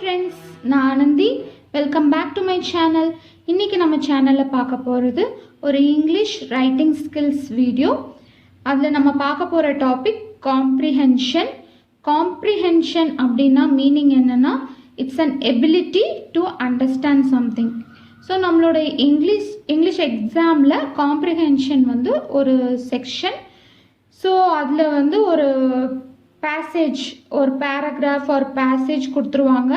friends, நான் Ananthi. Welcome back to my channel. இன்னைக்கு நம்ம சேனல்ல பார்க்க போறது ஒரு English writing skills video. அதுல நம்ம பார்க்க போற டாபிக் comprehension. Comprehension அப்படினா மீனிங் என்னன்னா it's an ability to understand something. So நம்மளோட English examல comprehension வந்து ஒரு section. So அதுல வந்து ஒரு passage ஒரு paragraph or passage கொடுத்துருவாங்க.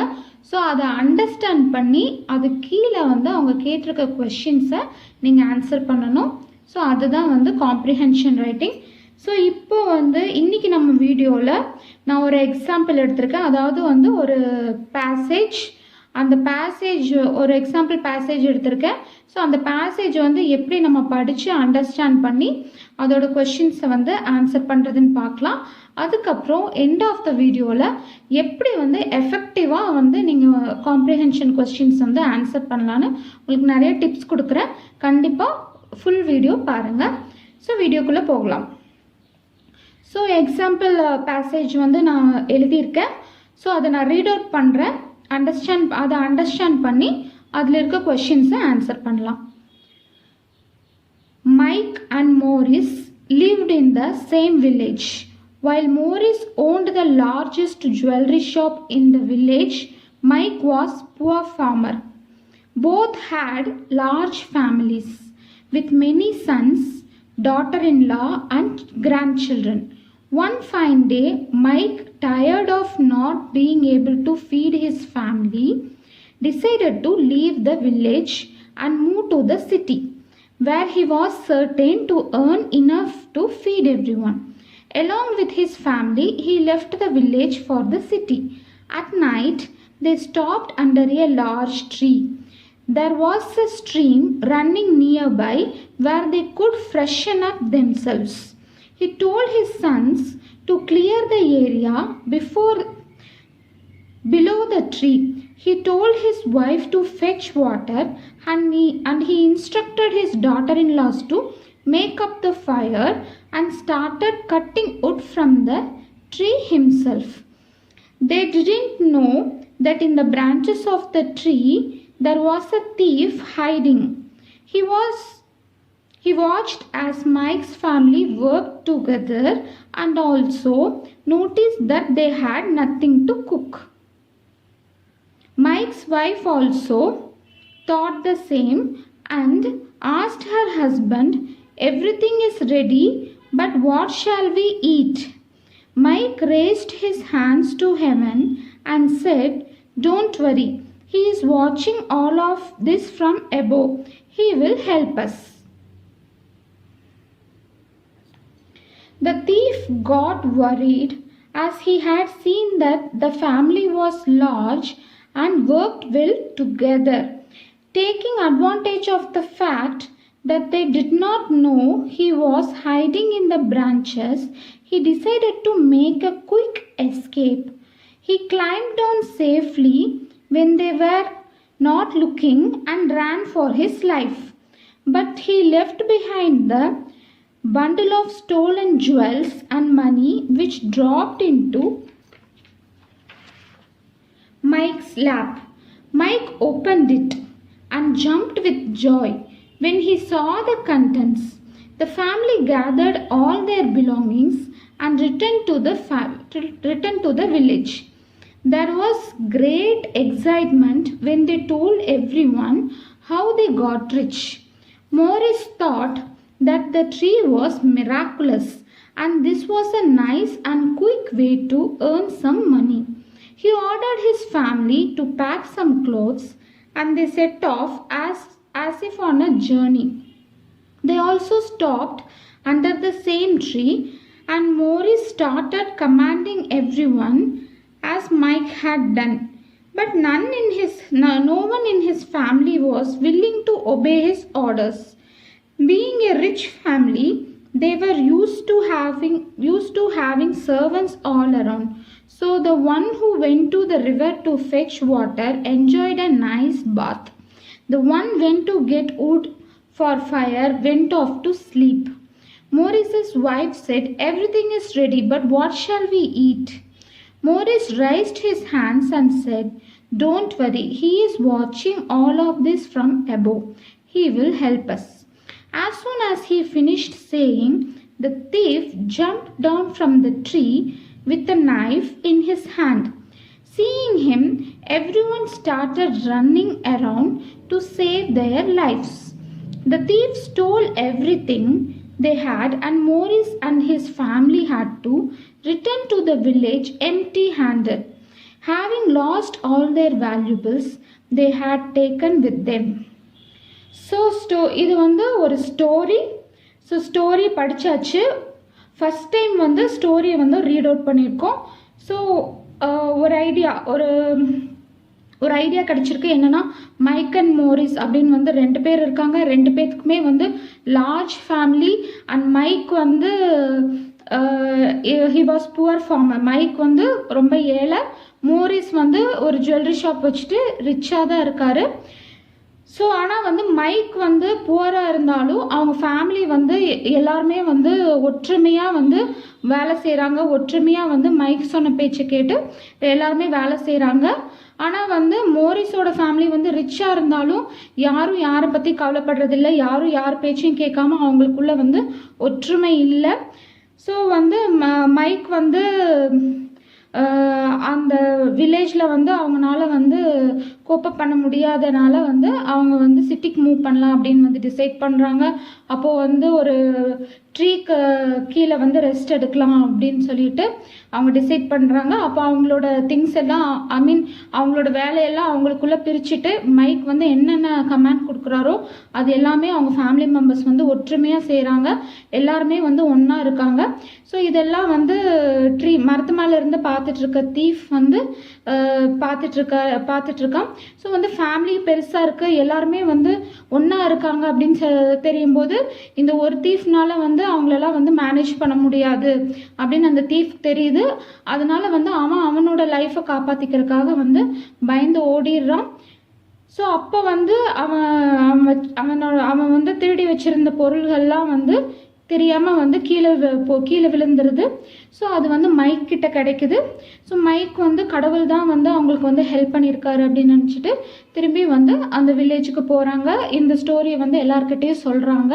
ஸோ அதை அண்டர்ஸ்டாண்ட் பண்ணி அது கீழே வந்து அவங்க கேட்டிருக்க கொஷின்ஸை நீங்கள் ஆன்சர் பண்ணணும். ஸோ அதுதான் வந்து காம்ப்ரிஹென்ஷன் ரைட்டிங். ஸோ இப்போ வந்து இன்றைக்கி நம்ம வீடியோவில் நான் ஒரு எக்ஸாம்பிள் எடுத்திருக்கேன். அதாவது வந்து ஒரு பேசேஜ், அந்த பேசேஜ் ஒரு எக்ஸாம்பிள் பேசேஜ் எடுத்திருக்கேன். ஸோ அந்த பேசேஜ் வந்து எப்படி நம்ம படித்து அண்டர்ஸ்டாண்ட் பண்ணி அதோட கொஷின்ஸை வந்து ஆன்சர் பண்ணுறதுன்னு பார்க்கலாம். அதுக்கப்புறம் எண்ட் ஆஃப் த வீடியோவில் எப்படி வந்து எஃபெக்டிவாக வந்து நீங்கள் காம்ப்ரிஹென்ஷன் கொஸ்டின்ஸ் வந்து ஆன்சர் பண்ணலான்னு உங்களுக்கு நிறைய டிப்ஸ் கொடுக்குறேன். கண்டிப்பாக ஃபுல் வீடியோ பாருங்கள். ஸோ வீடியோக்குள்ளே போகலாம். ஸோ எக்ஸாம்பிள் பேசேஜ் வந்து நான் எழுதியிருக்கேன். ஸோ அதை நான் ரீட் அவுட் பண்ணுறேன். அதை அண்டர்ஸ்டாண்ட் பண்ணி அதில் இருக்க கொஷின்ஸை ஆன்சர் பண்ணலாம். Mike and Maurice lived in the same village. While Maurice owned the largest jewelry shop in the village, Mike was a poor farmer. Both had large families with many sons, daughter-in-law and grandchildren. One fine day, Mike, tired of not being able to feed his family, decided to leave the village and move to the city, where he was certain to earn enough to feed everyone. Along with his family, he left the village for the city. At night, they stopped under a large tree. There was a stream running nearby where they could freshen up themselves. He told his sons to clear the area below the tree. He told his wife to fetch water and he instructed his daughter-in-laws to make up the fire and started cutting wood from the tree himself. They didn't know that in the branches of the tree there was a thief hiding. He watched as Mike's family worked together and also noticed that they had nothing to cook. Mike's wife also thought the same and asked her husband, "Everything is ready, but what shall we eat?" Mike raised his hands to heaven and said, "Don't worry, he is watching all of this from above. He will help us." The thief got worried as he had seen that the family was large and worked well together. Taking advantage of the fact that they did not know he was hiding in the branches, he decided to make a quick escape. He climbed down safely when they were not looking and ran for his life. But he left behind the bundle of stolen jewels and money, which dropped into Mike's lap. Mike opened it and jumped with joy when he saw the contents. The family gathered all their belongings and returned to the village. There was great excitement when they told everyone how they got rich. Maurice thought that the tree was miraculous and this was a nice and quick way to earn some money. He ordered his family to pack some clothes and they set off as if on a journey. They also stopped under the same tree and Maurice started commanding everyone as Mike had done. But no one in his family was willing to obey his orders. Being a rich family, they were used to having servants all around. So the one who went to the river to fetch water enjoyed a nice bath. The one went to get wood for fire went off to sleep. Maurice's wife said, "Everything is ready, but what shall we eat?" Maurice raised his hands and said, Don't worry, he is watching all of this from above. He will help us. As soon as he finished saying, the thief jumped down from the tree with a knife in his hand. Seeing him, everyone started running around to save their lives. The thief stole everything they had, and Maurice and his family had to return to the village empty-handed, having lost all their valuables they had taken with them. So இது வந்து ஒரு story. So story படித்தாச்சு. First time வந்து ஸ்டோரியை வந்து read out பண்ணியிருக்கோம். So ஒரு idea கிடச்சிருக்கு. என்னென்னா, மைக் அண்ட் மோரிஸ் அப்படின்னு வந்து 2 பேர் இருக்காங்க. 2 பேருக்குமே வந்து லார்ஜ் ஃபேமிலி. அண்ட் மைக் வந்து he was poor farmer. Mike வந்து ரொம்ப ஏழை. மோரிஸ் வந்து ஒரு ஜுவல்லரி ஷாப் வச்சுட்டு ரிச்சாக தான் இருக்கார். ஸோ ஆனால் வந்து மைக் வந்து புவராக இருந்தாலும் அவங்க ஃபேமிலி வந்து எல்லாருமே வந்து ஒற்றுமையாக வந்து வேலை செய்கிறாங்க. ஒற்றுமையாக வந்து மைக் சொன்ன பேச்சை கேட்டு எல்லாருமே வேலை செய்கிறாங்க. ஆனால் வந்து மோரிஸோட ஃபேமிலி வந்து ரிச்சாக இருந்தாலும் யாரும் யாரை பற்றி கவலைப்படுறதில்லை. யாரும் யார் பேச்சையும் கேட்காம அவங்களுக்குள்ள வந்து ஒற்றுமை இல்லை. ஸோ வந்து மைக் வந்து அந்த வில்லேஜில் வந்து அவங்களால வந்து கோப்பப் பண்ண முடியாதனால வந்து அவங்க வந்து சிட்டிக்கு மூவ் பண்ணலாம் அப்படின்னு வந்து டிசைட் பண்ணுறாங்க. அப்போது வந்து ஒரு ட்ரீக்கு கீழே வந்து ரெஸ்ட் எடுக்கலாம் அப்படின்னு சொல்லிட்டு அவங்க டிசைட் பண்ணுறாங்க. அப்போ அவங்களோட திங்ஸ் எல்லாம் அவங்களோட வேலையெல்லாம் அவங்களுக்குள்ளே பிரிச்சுட்டு மைக் வந்து என்னென்ன கமாண்ட் கொடுக்குறாரோ அது எல்லாமே அவங்க ஃபேமிலி மெம்பர்ஸ் வந்து ஒற்றுமையாக செய்கிறாங்க. எல்லாருமே வந்து ஒன்றா இருக்காங்க. ஸோ இதெல்லாம் வந்து மரத்து மேலே இருந்து பார்த்துட்ருக்க தீஃப் வந்து பார்த்துட்ருக்கான். ஸோ வந்து ஃபேமிலி பெருசாக இருக்குது, எல்லாருமே வந்து ஒன்றா இருக்காங்க அப்படின்னு தெரியும் போது இந்த ஒரு தீஃப்னால வந்து அவங்களெல்லாம் வந்து மேனேஜ் பண்ண முடியாது அப்படின்னு அந்த தீஃப் தெரியுது. அதனால வந்து அவனோட லைஃப்பை காப்பாற்றிக்கிறதுக்காக வந்து பயந்து ஓடிடுறான். ஸோ அப்போ வந்து அவன் வந்து திருடி வச்சிருந்த பொருள்கள்லாம் வந்து தெரியாமல் வந்து கீழே விழுந்துருது. ஸோ அது வந்து மைக் கிட்ட கிடைக்குது. ஸோ மைக் வந்து கடவுள் தான் வந்து அவங்களுக்கு வந்து ஹெல்ப் பண்ணியிருக்காரு அப்படின்னு நினச்சிட்டு திரும்பி வந்து அந்த வில்லேஜுக்கு போகிறாங்க. இந்த ஸ்டோரியை வந்து எல்லாருக்கிட்டேயும் சொல்கிறாங்க.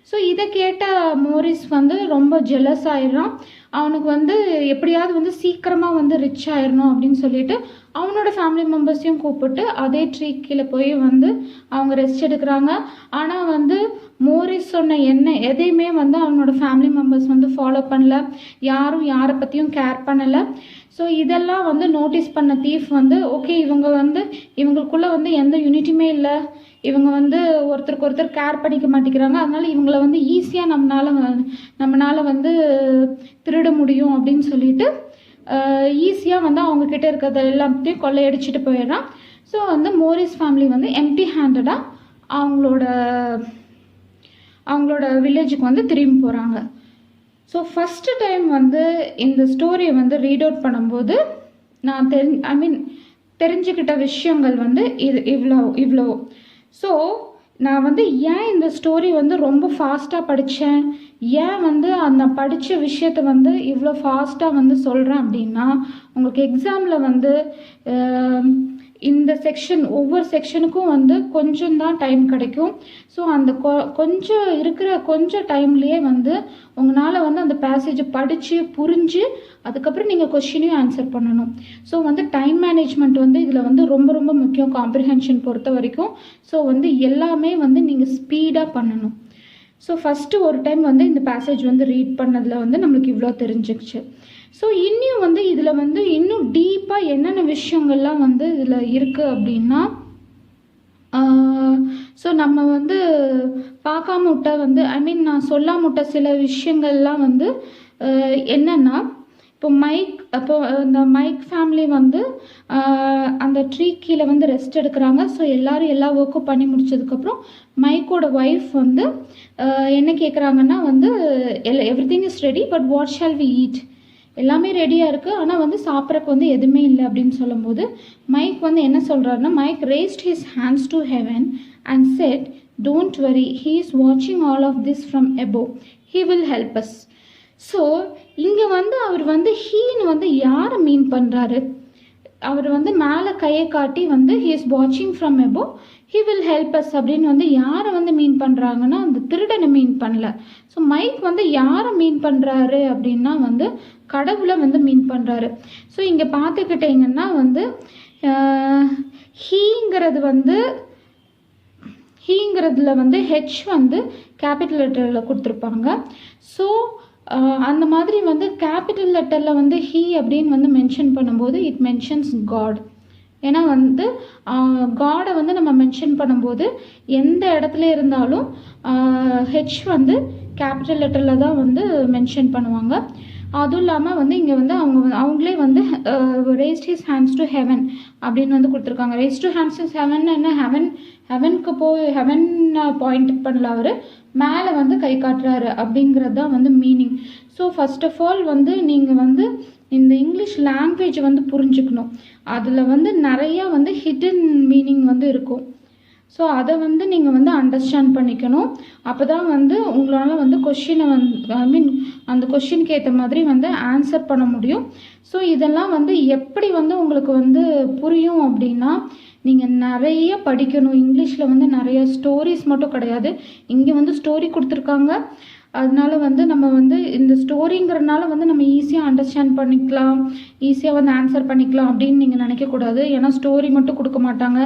ஸோ இதை கேட்ட மோரிஸ் வந்து ரொம்ப ஜெலஸ் ஆயிடுறான். அவனுக்கு வந்து எப்படியாவது வந்து சீக்கிரமாக வந்து ரிச் ஆயிடணும் அப்படின்னு சொல்லிட்டு அவனோட ஃபேமிலி மெம்பர்ஸையும் கூப்பிட்டு அதே ட்ரீ கீழே போய் வந்து அவங்க ரெஸ்ட் எடுக்கிறாங்க. ஆனால் வந்து மோரிஸ் சொன்ன எதையுமே வந்து அவனோட ஃபேமிலி மெம்பர்ஸ் வந்து ஃபாலோ பண்ணல. யாரும் யாரை பற்றியும் கேர் பண்ணலை. ஸோ இதெல்லாம் வந்து நோட்டீஸ் பண்ண தீஃப் வந்து ஓகே, இவங்களுக்குள்ளே வந்து எந்த யூனிட்டியுமே இல்லை, இவங்க வந்து ஒருத்தருக்கு ஒருத்தர் கேர் பண்ணிக்க மாட்டேங்கிறாங்க, அதனால இவங்கள வந்து ஈஸியாக நம்மளால வந்து திருட முடியும் அப்படின்னு சொல்லிட்டு ஈஸியாக வந்து அவங்கக்கிட்ட இருக்கிறத எல்லாத்தையும் கொள்ளையடிச்சிட்டு போயிடுறான். ஸோ வந்து மோரிஸ் ஃபேமிலி வந்து எம்டி ஹேண்டடாக அவங்களோட வில்லேஜுக்கு வந்து திரும்பி போகிறாங்க. ஸோ ஃபஸ்ட்டு டைம் வந்து இந்த ஸ்டோரியை வந்து ரீட் அவுட் பண்ணும்போது நான் தெரிஞ்சுக்கிட்ட விஷயங்கள் வந்து இவ்வளோ. ஸோ நான் வந்து ஏன் இந்த ஸ்டோரி வந்து ரொம்ப ஃபாஸ்ட்டாக படித்தேன், ஏன் வந்து அந்த படித்த விஷயத்தை வந்து இவ்வளோ ஃபாஸ்ட்டாக வந்து சொல்கிறேன் அப்படின்னா, உங்களுக்கு எக்ஸாமில் வந்து இந்த செக்ஷன் ஒவ்வொரு செக்ஷனுக்கும் வந்து கொஞ்சம் தான் டைம் கிடைக்கும். ஸோ அந்த கொஞ்சம் டைம்லேயே வந்து உங்களால் வந்து அந்த பேசேஜை படித்து புரிஞ்சு அதுக்கப்புறம் நீங்கள் கொஸ்டினையும் ஆன்சர் பண்ணணும். ஸோ வந்து டைம் மேனேஜ்மெண்ட் வந்து இதில் வந்து ரொம்ப ரொம்ப முக்கியம் காம்ப்ரிஹென்ஷன் பொறுத்த வரைக்கும். ஸோ வந்து எல்லாமே வந்து நீங்கள் ஸ்பீடாக பண்ணணும். ஸோ ஃபஸ்ட்டு ஒரு டைம் வந்து இந்த பேசேஜ் வந்து ரீட் பண்ணதில் வந்து நம்மளுக்கு இவ்வளோ தெரிஞ்சிச்சு. ஸோ இன்னும் வந்து இதில் வந்து இன்னும் டீப்பாக என்னென்ன விஷயங்கள்லாம் வந்து இதில் இருக்குது அப்படின்னா, ஸோ நம்ம வந்து பார்க்காம விட்ட வந்து நான் சொல்லாம விட்ட சில விஷயங்கள்லாம் வந்து என்னென்னா, இப்போ இந்த மைக் ஃபேமிலி வந்து அந்த ட்ரீ கீழே வந்து ரெஸ்ட் எடுக்கிறாங்க. ஸோ எல்லாரும் எல்லா ஒர்க்கும் பண்ணி முடிச்சதுக்கப்புறம் மைக்கோட ஒய்ஃப் வந்து என்ன கேட்குறாங்கன்னா வந்து everything is ready, but what shall we eat, எல்லாமே ரெடியாக இருக்குது, ஆனால் வந்து சாப்பிட்றக்கு வந்து எதுவுமே இல்லை அப்படின்னு சொல்லும்போது மைக் வந்து என்ன சொல்கிறாருன்னா, Mike raised his hands to heaven and said, don't worry, he is வாட்சிங் all of this from above, he will help us. So இங்கே வந்து அவர் வந்து ஹீன்னு வந்து யாரை மீன் பண்ணுறாரு? அவர் வந்து மேலே கையை காட்டி வந்து he is watching from above, he will help us அப்படின்னு வந்து யாரை வந்து மீன் பண்ணுறாங்கன்னா அந்த திருடனை மீன் பண்ணல. ஸோ மைக் வந்து யாரை மீன் பண்ணுறாரு அப்படின்னா வந்து கடவுளை வந்து மீன் பண்ணுறாரு. ஸோ இங்கே பார்த்துக்கிட்டிங்கன்னா வந்து ஹீங்கிறது வந்து ஹீங்கிறதுல வந்து ஹெச் வந்து கேபிட்டல் லெட்டரில் கொடுத்துருப்பாங்க. ஸோ அந்த மாதிரி வந்து கேபிட்டல் லெட்டரில் வந்து ஹீ அப்படின்னு வந்து மென்ஷன் பண்ணும்போது இட் மென்ஷன்ஸ் காட். ஏன்னா வந்து காடை வந்து நம்ம மென்ஷன் பண்ணும்போது எந்த இடத்துல இருந்தாலும் ஹெச் வந்து கேபிட்டல் லெட்டரில் தான் வந்து மென்ஷன் பண்ணுவாங்க. அதுவும் இல்லாமல் வந்து இங்கே வந்து அவங்களே வந்து raised his hands to heaven அப்படின்னு வந்து கொடுத்துருக்காங்க. raised to hands to heaven என்ன ஹெவனுக்கு ஹெவன் பாயிண்ட் பண்ணல, அவர் மேலே வந்து கை காட்டுறாரு அப்படிங்கிறது தான் வந்து meaning. So first of all வந்து நீங்கள் வந்து இந்த இங்கிலீஷ் லாங்குவேஜ் வந்து புரிஞ்சுக்கணும். அதில் வந்து நிறையா வந்து ஹிடன் மீனிங் வந்து இருக்கும். ஸோ அதை வந்து நீங்கள் வந்து அண்டர்ஸ்டாண்ட் பண்ணிக்கணும். அப்போ தான் வந்து உங்களால் வந்து கொஷினை அந்த கொஷினுக்கு ஏற்ற மாதிரி வந்து ஆன்சர் பண்ண முடியும். ஸோ இதெல்லாம் வந்து எப்படி வந்து உங்களுக்கு வந்து புரியும் அப்படின்னா நீங்கள் நிறைய படிக்கணும். இங்கிலீஷில் வந்து நிறைய ஸ்டோரிஸ் மட்டும் கிடையாது, இங்கே வந்து ஸ்டோரி கொடுத்துருக்காங்க. அதனால வந்து நம்ம வந்து இந்த ஸ்டோரிங்கிறதுனால வந்து நம்ம ஈஸியாக அண்டர்ஸ்டாண்ட் பண்ணிக்கலாம், ஈஸியாக வந்து ஆன்சர் பண்ணிக்கலாம் அப்படின்னு நீங்கள் நினைக்கக்கூடாது. ஏன்னா ஸ்டோரி மட்டும் கொடுக்க மாட்டாங்க,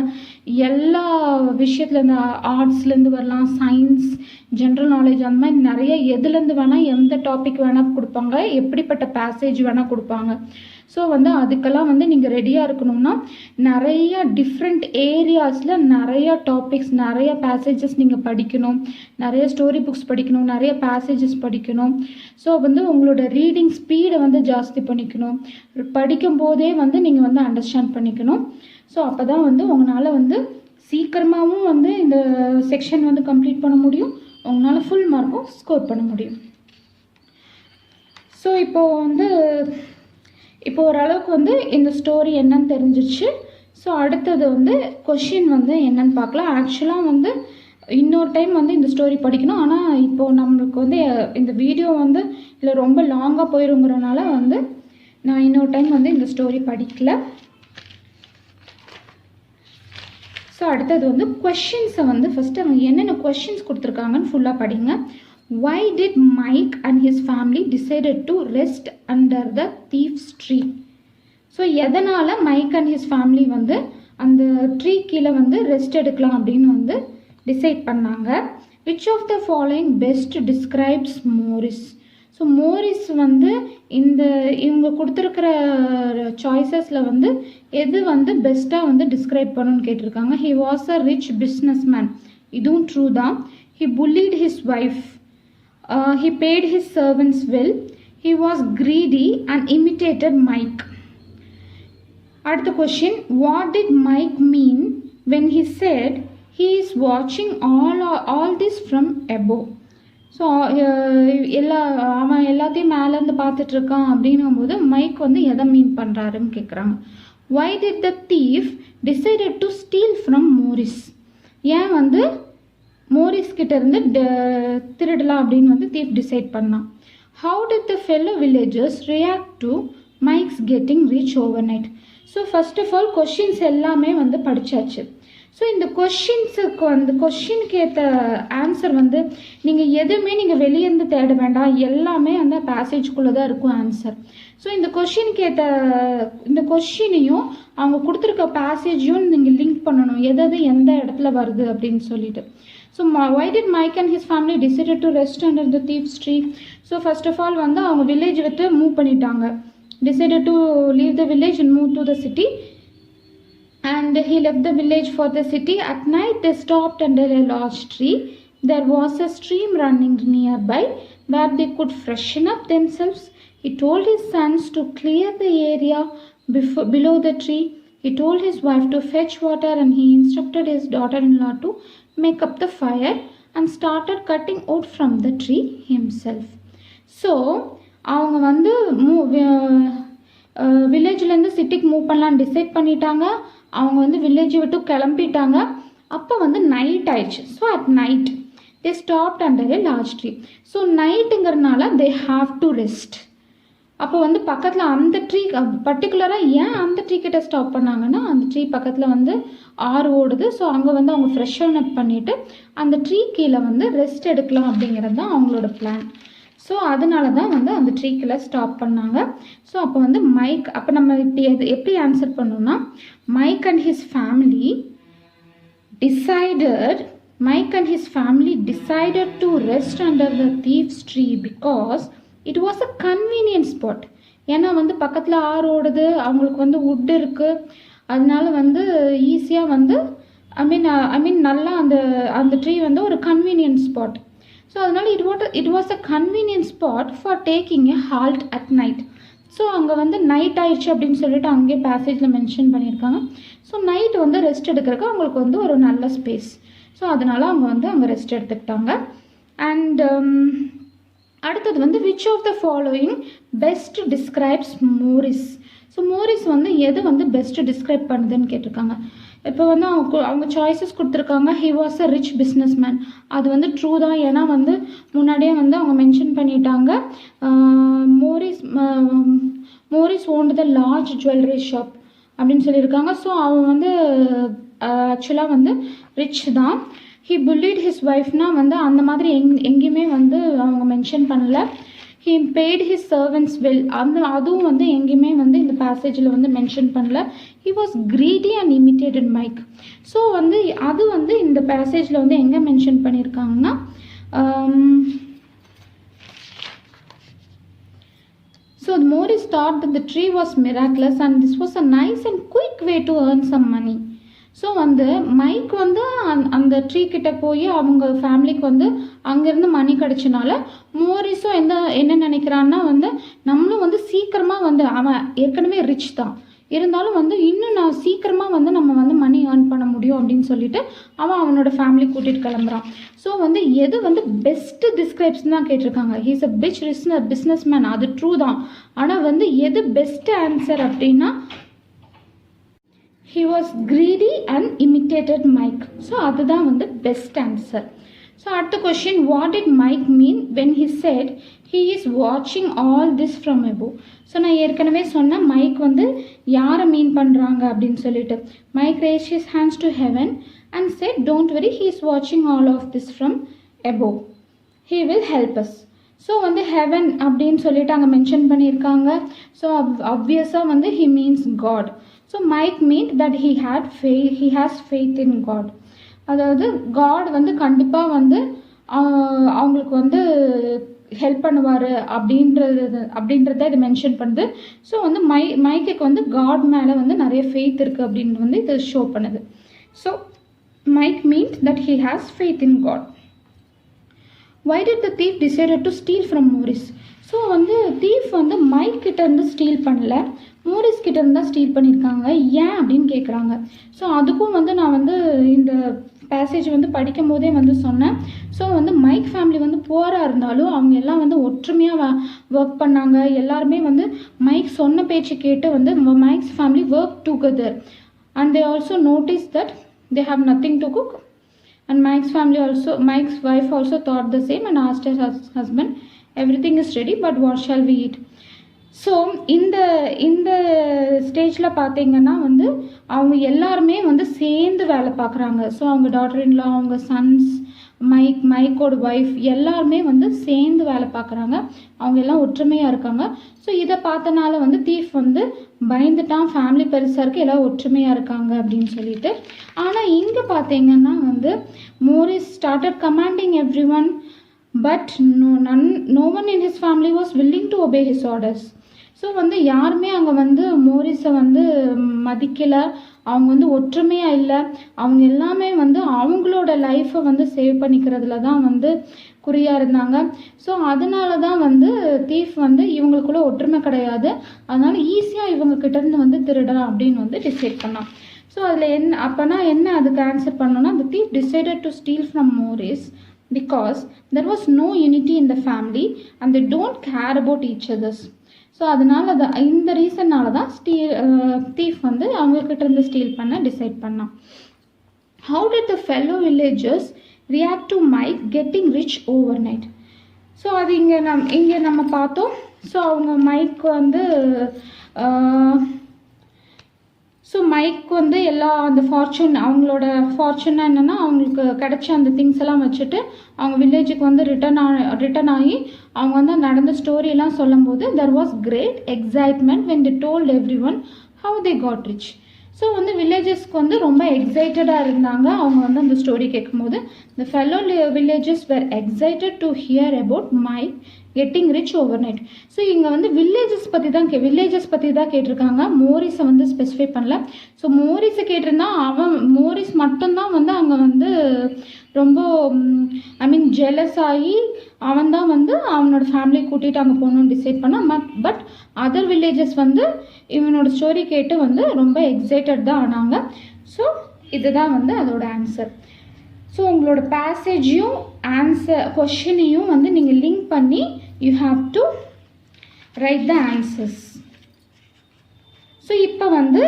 எல்லா விஷயத்துலேருந்து ஆர்ட்ஸ்லேருந்து வரலாம், சயின்ஸ், ஜென்ரல் நாலேஜ், அந்த மாதிரி நிறைய எதுலேருந்து வேணால் எந்த டாபிக் வேணால் கொடுப்பாங்க, எப்படிப்பட்ட பேசேஜ் வேணால் கொடுப்பாங்க. ஸோ வந்து அதுக்கெல்லாம் வந்து நீங்கள் ரெடியாக இருக்கணும்னா நிறைய டிஃப்ரெண்ட் ஏரியாஸில் நிறையா டாபிக்ஸ், நிறைய பேசேஜஸ் நீங்கள் படிக்கணும், நிறைய ஸ்டோரி புக்ஸ் படிக்கணும், நிறைய பேசேஜஸ் படிக்கணும். ஸோ வந்து உங்களோட ரீடிங் ஸ்பீடை வந்து ஜாஸ்தி பண்ணிக்கணும். படிக்கும் போதே வந்து நீங்கள் வந்து அண்டர்ஸ்டாண்ட் பண்ணிக்கணும். ஸோ அப்போ தான் வந்து உங்களால் வந்து சீக்கிரமாகவும் வந்து இந்த செக்ஷன் வந்து கம்ப்ளீட் பண்ண முடியும், உங்களால் ஃபுல் மார்க்கும் ஸ்கோர் பண்ண முடியும். ஸோ இப்போ ஓரளவுக்கு வந்து இந்த ஸ்டோரி என்னன்னு தெரிஞ்சிச்சு. ஸோ அடுத்தது வந்து கொஷின் வந்து என்னன்னு பார்க்கலாம். ஆக்சுவலாக வந்து இன்னொரு டைம் வந்து இந்த ஸ்டோரி படிக்கணும், ஆனால் இப்போது நம்மளுக்கு வந்து இந்த வீடியோ வந்து இதில் ரொம்ப லாங்காக போயிருங்கிறனால வந்து நான் இன்னொரு டைம் வந்து இந்த ஸ்டோரி படிக்கல. ஸோ அடுத்தது வந்து கொஷின்ஸை வந்து ஃபஸ்ட்டு அவங்க என்னென்ன கொஷின்ஸ் கொடுத்துருக்காங்கன்னு ஃபுல்லாக படிங்க. Why did Mike and his family decided to rest under the thief's tree? So எதனால் மைக் அண்ட் ஹிஸ் ஃபேமிலி வந்து அந்த ட்ரீ கீழே வந்து ரெஸ்ட் எடுக்கலாம் அப்படின்னு வந்து டிசைட் பண்ணாங்க. Which of the following best describes Morris? So Morris வந்து இவங்க கொடுத்துருக்கிற சாய்ஸஸில் வந்து எது வந்து பெஸ்ட்டாக வந்து டிஸ்கிரைப் பண்ணணும்னு கேட்டிருக்காங்க. He was a rich businessman, இதுவும் ட்ரூ தான். He bullied his wife. He paid his servants well. He was greedy and imitated Mike. அடுத்த question, what did Mike mean when he said he is watching all this from above? So அவன் எல்லாத்தையும் மேலேருந்து பார்த்துட்ருக்கான் அப்படிங்கும்போது mic வந்து எதை மீன் பண்ணுறாருன்னு கேட்குறாங்க. Why did the thief decided to steal from Morris? ஏன் வந்து மோரிஸ் கிட்ட இருந்து திருடலாம் அப்படின்னு வந்து தீஃப் டிசைட் பண்ணான். How did the fellow villagers react to Mike's getting rich overnight? So first of all questions எல்லாமே வந்து படித்தாச்சு. ஸோ இந்த கொஷின்ஸுக்கு வந்து கொஷினுக்கு ஏற்ற ஆன்சர் வந்து நீங்கள் எதுவுமே நீங்கள் வெளியேருந்து தேட வேண்டாம், எல்லாமே அந்த பேசேஜ்குள்ளே தான் இருக்கும் ஆன்சர். ஸோ இந்த கொஷினுக்கு ஏற்ற இந்த கொஷினையும் அவங்க கொடுத்துருக்க பேசேஜையும் நீங்கள் லிங்க் பண்ணணும், எது எந்த இடத்துல வருது அப்படின்னு சொல்லிட்டு. So why did Mike and his family decided to rest under the thief's tree? So first of all வந்து அவங்க வில்லேஜ் விட்டு மூவ் பண்ணிட்டாங்க. Decided to leave the village and move to the city. And he left the village for the city. At night they stopped under a large tree. There was a stream running nearby where they could freshen up themselves. He told his sons to clear the area below the tree. He told his wife to fetch water and he instructed his daughter-in-law to make up the fire and started cutting wood from the tree himself. So அவங்க வந்து வில்லேஜ்லேருந்து சிட்டிக்கு move பண்ணலான்னு decide பண்ணிட்டாங்க. அவங்க வந்து வில்லேஜை விட்டு கிளம்பிட்டாங்க. அப்போ வந்து நைட் ஆயிடுச்சு. So at night they stopped under a large tree. So நைட்டுங்கிறதுனால தே ஹாவ் டு ரெஸ்ட். அப்போ வந்து பக்கத்தில் அந்த ட்ரீ பர்டிகுலராக ஏன் அந்த ட்ரீ கிட்ட ஸ்டாப் பண்ணாங்கன்னா, அந்த ட்ரீ பக்கத்தில் வந்து ஆறு ஓடுது. ஸோ அங்கே வந்து அவங்க ஃப்ரெஷ் அப் பண்ணிவிட்டு அந்த ட்ரீ கீழே வந்து ரெஸ்ட் எடுக்கலாம் அப்படிங்கிறது தான் அவங்களோட பிளான். ஸோ அதனால தான் வந்து அந்த ட்ரீ கீழே ஸ்டாப் பண்ணாங்க. ஸோ அப்போ வந்து மைக், அப்போ நம்ம எப்படி ஆன்சர் பண்ணோம்னா, Mike and his family decided to rest under the thief's tree because it was a convenient spot. ஏன்னா வந்து பக்கத்தில் ஆறு ஓடுது, அவங்களுக்கு வந்து வுட் இருக்குது, அதனால வந்து ஈஸியாக வந்து ஐ மீன் நல்லா அந்த ட்ரீ வந்து ஒரு கன்வீனியன்ட் ஸ்பாட். ஸோ அதனால் it was a convenient spot for taking a halt at night. So அங்கே வந்து நைட் ஆயிடுச்சு அப்படின்னு சொல்லிட்டு அங்கேயே பேசேஜில் மென்ஷன் பண்ணியிருக்காங்க. ஸோ நைட் வந்து ரெஸ்ட் எடுக்கிறதுக்கு அவங்களுக்கு வந்து ஒரு நல்ல ஸ்பேஸ். ஸோ அதனால் அவங்க வந்து அங்கே ரெஸ்ட் எடுத்துக்கிட்டாங்க. அண்ட் அடுத்தது வந்து which of the following best describes Morris? So Morris வந்து எது வந்து பெஸ்ட்டு டிஸ்கிரைப் பண்ணுதுன்னு கேட்டிருக்காங்க. இப்போ வந்து அவங்க சாய்ஸஸ் கொடுத்துருக்காங்க. He was a rich business man. அது வந்து ட்ரூ தான். ஏன்னா வந்து முன்னாடியே வந்து அவங்க மென்ஷன் பண்ணிட்டாங்க, Morris won't the large jewellery shop அப்படின்னு சொல்லியிருக்காங்க. ஸோ அவன் வந்து ஆக்சுவலாக வந்து ரிச் தான். ஹி புல்லிட் ஹிஸ் ஒய்ஃப்னா வந்து அந்த மாதிரி எங்கேயுமே வந்து அவங்க மென்ஷன் பண்ணல. He paid his servants well, அதுவும் வந்து எங்கேயுமே வந்து இந்த பேசேஜில் வந்து மென்ஷன் பண்ணல. He was greedy and imitated Mike. So வந்து அது வந்து இந்த பேசேஜில் வந்து எங்கே மென்ஷன் பண்ணியிருக்காங்கன்னா, so Morris thought that the tree was miraculous and this was a nice and quick way to earn some money. So வந்து மைக் வந்து அந்த ட்ரீ கிட்ட போய் அவங்க ஃபேமிலிக்கு வந்து அங்கேருந்து மணி கிடச்சனால மோரிஸும் என்ன நினைக்கிறான்னா வந்து நம்மளும் வந்து சீக்கிரமாக வந்து, அவன் ஏற்கனவே ரிச் தான் இருந்தாலும் வந்து இன்னும் நான் சீக்கிரமாக வந்து நம்ம வந்து மணி ஏர்ன் பண்ண முடியும் அப்படின்னு சொல்லிட்டு அவனோட ஃபேமிலி கூட்டிகிட்டு கிளம்புறான். ஸோ வந்து எது வந்து பெஸ்ட்டு டிஸ்கிரைப்ஸ் தான் கேட்டிருக்காங்க. ஹீஸ் அ பிஸ்னஸ் மேன், அது ட்ரூ தான். ஆனால் வந்து எது பெஸ்ட் ஆன்சர் அப்படின்னா, he was greedy and imitated Mike. So அதுதான் வந்து பெஸ்ட் ஆன்சர். ஸோ அடுத்த question, what did Mike mean when he said he is watching all this from above? So நான் ஏற்கனவே சொன்னேன் மைக் வந்து யாரை மீன் பண்ணுறாங்க அப்படின்னு சொல்லிட்டு. Mike raised his hands to heaven and said, don't worry, he is watching all of this from above. He will help us. So வந்து heaven அப்படின்னு சொல்லிட்டு அங்கே மென்ஷன் பண்ணியிருக்காங்க. ஸோ ஆப்வியஸாக வந்து he means God. So Mike mean that he has faith in God. அதாவது God வந்து கண்டிப்பாக வந்து அவங்களுக்கு வந்து ஹெல்ப் பண்ணுவார் அப்படின்றத இது மென்ஷன் பண்ணுது. ஸோ வந்து மைக்குக்கு வந்து காட் மேலே வந்து நிறைய ஃபெய்த் இருக்குது அப்படின்னு வந்து இது ஷோ பண்ணுது. So Mike means that he has faith in God. Why did the thief decided to steal from Morris? So வந்து தீஃப் வந்து மைக் கிட்டேருந்து ஸ்டீல் பண்ணல, மோரிஸ் கிட்டேருந்து தான் ஸ்டீல் பண்ணியிருக்காங்க. ஏன் அப்படின்னு கேட்குறாங்க. ஸோ அதுக்கும் வந்து நான் வந்து இந்த பேசேஜ் வந்து படிக்கும் போதே வந்து சொன்னேன். ஸோ வந்து மைக் ஃபேமிலி வந்து புவராக இருந்தாலும் அவங்க எல்லாம் வந்து ஒற்றுமையாக ஒர்க் பண்ணாங்க. எல்லாருமே வந்து மைக் சொன்ன பேச்சு கேட்டு வந்து mikes family work together and they also notice that they have nothing to cook. And Mike's wife also thought the same and asked her husband, everything is ready, but what shall we eat? So இந்த ஸ்டேஜில் பார்த்தீங்கன்னா வந்து அவங்க எல்லாருமே வந்து சேர்ந்து வேலை பார்க்குறாங்க. ஸோ அவங்க டாட்டர் இன்லா, அவங்க சன்ஸ், மைக்கோட ஒய்ஃப் எல்லாருமே வந்து சேர்ந்து வேலை பார்க்குறாங்க. அவங்க எல்லாம் ஒற்றுமையாக இருக்காங்க. ஸோ இதை பார்த்தனால வந்து தீஃப் வந்து பயந்துட்டான், ஃபேமிலி பெருசாக இருக்குது, எல்லாம் ஒற்றுமையாக இருக்காங்க அப்படின்னு சொல்லிட்டு. ஆனால் இங்கே பார்த்தீங்கன்னா வந்து Morris started commanding every one, but no one in his family was willing to obey his orders. So வந்து யாருமே அங்கே வந்து மோரிஸை வந்து மதிக்கலை, அவங்க வந்து ஒற்றுமையாக இல்லை. அவங்க எல்லாமே வந்து அவங்களோட லைஃப்பை வந்து சேவ் பண்ணிக்கிறதுல தான் வந்து குறியாக இருந்தாங்க. ஸோ அதனால தான் வந்து தீஃப் வந்து இவங்களுக்குள்ள ஒற்றுமை கிடையாது, அதனால ஈஸியாக இவங்கக்கிட்டேருந்து வந்து திருடலாம் அப்படின்னு வந்து டிசைட் பண்ணான். ஸோ அதில் அப்போனா என்ன அதுக்கு ஆன்சர் பண்ணோன்னா, the thief decided to steal from Morris because there was no unity in the family and they don't care about each others. So அதனால் இந்த ரீசன்னால தான் தீஃப் வந்து அவங்கக்கிட்ட இருந்து ஸ்டீல் பண்ண டிசைட் பண்ணான். How did the fellow villagers react to Mike getting rich overnight? So அது இங்கே நம்ம பார்த்தோம். ஸோ அவங்க மைக் வந்து மைக் வந்து எல்லா அந்த அவங்களோட ஃபார்ச்சூன் என்னென்னா அவங்களுக்கு கிடைச்ச அந்த திங்ஸ் எல்லாம் வச்சுட்டு அவங்க வில்லேஜுக்கு வந்து ரிட்டர்ன் ஆகி அவங்க வந்து நடந்த ஸ்டோரியெல்லாம் சொல்லும்போது there was great excitement when they told everyone how they got rich. So வந்து வில்லேஜஸ்க்கு வந்து ரொம்ப எக்ஸைட்டடாக இருந்தாங்க அவங்க வந்து அந்த ஸ்டோரி கேட்கும்போது the fellow villagers were excited to hear about Mike getting rich over night. So இங்கே வந்து வில்லேஜஸ் பற்றி தான் கேட்டிருக்காங்க. மோரிஸை வந்து ஸ்பெசிஃபை பண்ணல. ஸோ மோரிஸை கேட்டிருந்தா மோரிஸ் மட்டும்தான் வந்து அங்கே வந்து ரொம்ப ஜெலஸ் ஆகி அவன் தான் வந்து அவனோட ஃபேமிலி கூட்டிகிட்டு அங்கே போகணுன்னு டிசைட் பண்ணான். பட் அதர் வில்லேஜஸ் வந்து இவனோட ஸ்டோரி கேட்டு வந்து ரொம்ப எக்ஸைட்டட் தான் ஆனாங்க. ஸோ இதுதான் வந்து அதோட ஆன்சர். ஸோ உங்களோட பேசேஜையும் கொஷினையும் வந்து நீங்கள் லிங்க் பண்ணி you have to right the answers. So இப்போ வந்து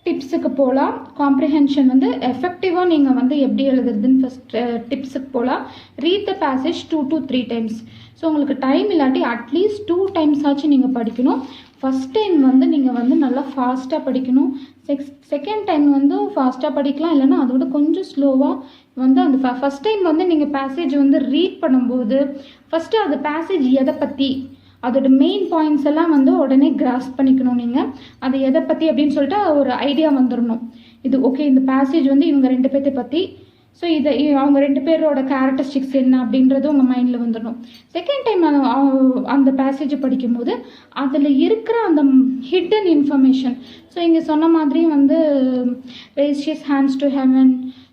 டிப்ஸுக்கு போகலாம். காம்ப்ரிஹென்ஷன் வந்து எஃபெக்டிவாக நீங்கள் வந்து எப்படி எழுதுறதுன்னு ஃபஸ்ட் டிப்ஸுக்கு போகலாம். Read the passage 2 to 3 times. So உங்களுக்கு டைம் இல்லாட்டி அட்லீஸ்ட் 2 times ஆச்சு நீங்கள் படிக்கணும். ஃபஸ்ட் டைம் வந்து நீங்கள் வந்து நல்லா ஃபாஸ்ட்டாக படிக்கணும். செகண்ட் டைம் வந்து ஃபாஸ்ட்டாக படிக்கலாம், இல்லைன்னா அதோட கொஞ்சம் ஸ்லோவாக வந்து அந்த ஃபஸ்ட் டைம் வந்து நீங்கள் பேசேஜ் வந்து ரீட் பண்ணும்போது ஃபஸ்ட்டு அது பேசேஜ் எதை பற்றி அதோட மெயின் பாயிண்ட்ஸ் எல்லாம் வந்து உடனே கிராஸ்ப் பண்ணிக்கணும். நீங்கள் அது எதை பற்றி அப்படின்னு சொல்லிட்டு ஒரு ஐடியா வந்துடணும். இது ஓகே, இந்த பேசேஜ் வந்து இவங்க 2 பேர்த்தை பற்றி, ஸோ இதை அவங்க 2 பேரோட கேரக்டரிஸ்டிக்ஸ் என்ன அப்படின்றது உங்கள் மைண்டில் வந்துடணும். செகண்ட் டைம் அந்த பேசேஜை படிக்கும்போது அதில் இருக்கிற அந்த ஹிடன் இன்ஃபர்மேஷன், ஸோ இங்கே சொன்ன மாதிரி வந்து raise his hands to heaven,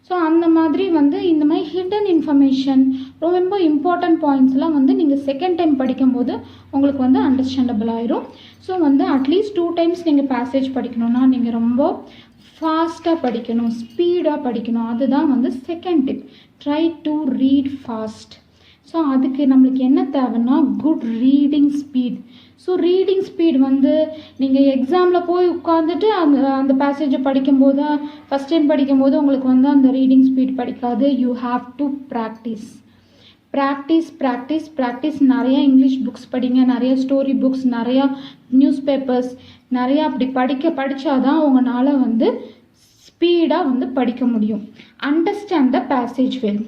so அந்த மாதிரி வந்து இந்த மாதிரி ஹிடன் இன்ஃபர்மேஷன் ரொம்ப இம்பார்ட்டன்ட் பாயிண்ட்ஸ்லாம் வந்து நீங்கள் செகண்ட் டைம் படிக்கும்போது உங்களுக்கு வந்து அண்டர்ஸ்டாண்டபிள் ஆயிரும். ஸோ வந்து அட்லீஸ்ட் 2 times நீங்கள் பேசேஜ் படிக்கணும்னா நீங்கள் ரொம்ப ஃபாஸ்ட்டாக படிக்கணும், ஸ்பீடாக படிக்கணும். அதுதான் வந்து second tip. Try to read fast. So அதுக்கு நம்மளுக்கு என்ன தேவைன்னா good reading speed. So reading speed வந்து நீங்கள் எக்ஸாமில் போய் உட்காந்துட்டு அந்த பேசேஜை படிக்கும்போது ஃபஸ்ட் டைம் படிக்கும்போது உங்களுக்கு வந்து அந்த ரீடிங் ஸ்பீட் படிக்காது. You have to practise. நிறையா இங்கிலீஷ் புக்ஸ் படிங்க, நிறைய ஸ்டோரி புக்ஸ், நிறையா நியூஸ் பேப்பர்ஸ், நிறையா அப்படி படித்தாதான் உங்களால் வந்து ஸ்பீடாக வந்து படிக்க முடியும். Understand the passage well.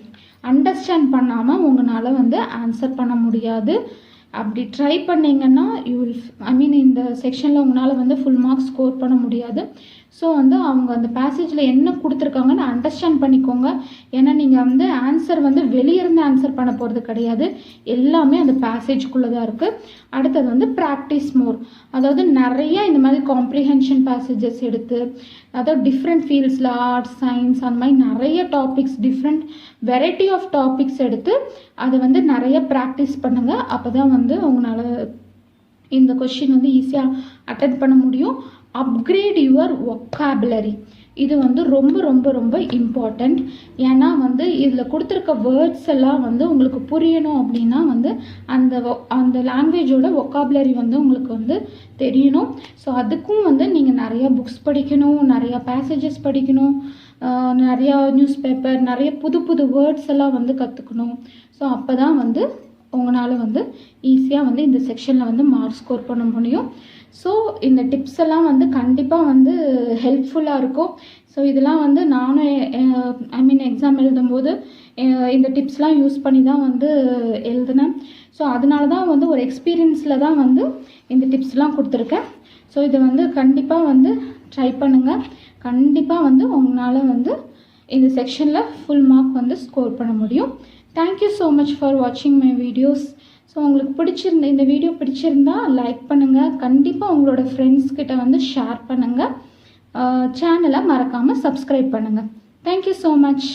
Understand பண்ணாமல் உங்களால் வந்து ஆன்சர் பண்ண முடியாது. அப்படி ட்ரை பண்ணிங்கன்னா இந்த செக்ஷனில் உங்களால் வந்து ஃபுல் மார்க்ஸ் ஸ்கோர் பண்ண முடியாது. ஸோ வந்து அவங்க அந்த பேசேஜில் என்ன கொடுத்துருக்காங்கன்னு அண்டர்ஸ்டாண்ட் பண்ணிக்கோங்க. ஏன்னா நீங்கள் வந்து ஆன்சர் வந்து வெளியிருந்து ஆன்சர் பண்ண போகிறது கிடையாது, எல்லாமே அந்த பேசேஜுக்குள்ளே தான் இருக்குது. அடுத்தது வந்து ப்ராக்டிஸ் மோர். அதாவது நிறைய இந்த மாதிரி காம்ப்ரிஹென்ஷன் பேசேஜஸ் எடுத்து, அதாவது டிஃப்ரெண்ட் ஃபீல்ட்ஸில் ஆர்ட்ஸ், சயின்ஸ், அந்த மாதிரி நிறைய topics, different variety of topics எடுத்து அதை வந்து நிறைய ப்ராக்டிஸ் பண்ணுங்கள். அப்போ தான் வந்து உங்களால் இந்த கொஷின் வந்து ஈஸியாக அட்டெண்ட் பண்ண முடியும். Upgrade your vocabulary. இது வந்து ரொம்ப ரொம்ப ரொம்ப இம்பார்ட்டண்ட். ஏன்னா வந்து இதில் கொடுத்துருக்க வேர்ட்ஸ் எல்லாம் வந்து உங்களுக்கு புரியணும் அப்படின்னா வந்து அந்த லாங்குவேஜோட ஒக்காபுலரி வந்து உங்களுக்கு வந்து தெரியணும். ஸோ அதுக்கும் வந்து நீங்கள் நிறையா புக்ஸ் படிக்கணும், நிறையா பேசேஜஸ் படிக்கணும், நிறையா நியூஸ் பேப்பர், நிறைய புது வேர்ட்ஸ் எல்லாம் வந்து கற்றுக்கணும். ஸோ அப்போ தான் வந்து உங்களால் வந்து ஈஸியாக வந்து இந்த செக்ஷனில் வந்து மார்க் ஸ்கோர் பண்ண முடியும். ஸோ இந்த டிப்ஸ் எல்லாம் வந்து கண்டிப்பாக வந்து ஹெல்ப்ஃபுல்லாக இருக்கும். ஸோ இதெல்லாம் வந்து நானும் எக்ஸாம் எழுதும்போது இந்த டிப்ஸ்லாம் யூஸ் பண்ணி தான் வந்து எழுதினேன். ஸோ அதனால தான் வந்து ஒரு எக்ஸ்பீரியன்ஸில் தான் வந்து இந்த டிப்ஸ்லாம் கொடுத்துருக்கேன். ஸோ இதை வந்து கண்டிப்பாக வந்து ட்ரை பண்ணுங்கள். கண்டிப்பாக வந்து உங்களால் வந்து இந்த செக்ஷனில் ஃபுல் மார்க் வந்து ஸ்கோர் பண்ண முடியும். தேங்க்யூ ஸோ மச் ஃபார் வாட்சிங் மை வீடியோஸ். ஸோ உங்களுக்கு இந்த வீடியோ பிடிச்சிருந்தா லைக் பண்ணுங்கள். கண்டிப்பாக உங்களோட ஃப்ரெண்ட்ஸ்கிட்ட வந்து ஷேர் பண்ணுங்கள். சேனலை மறக்காமல் சப்ஸ்கிரைப் பண்ணுங்கள். Thank you so much.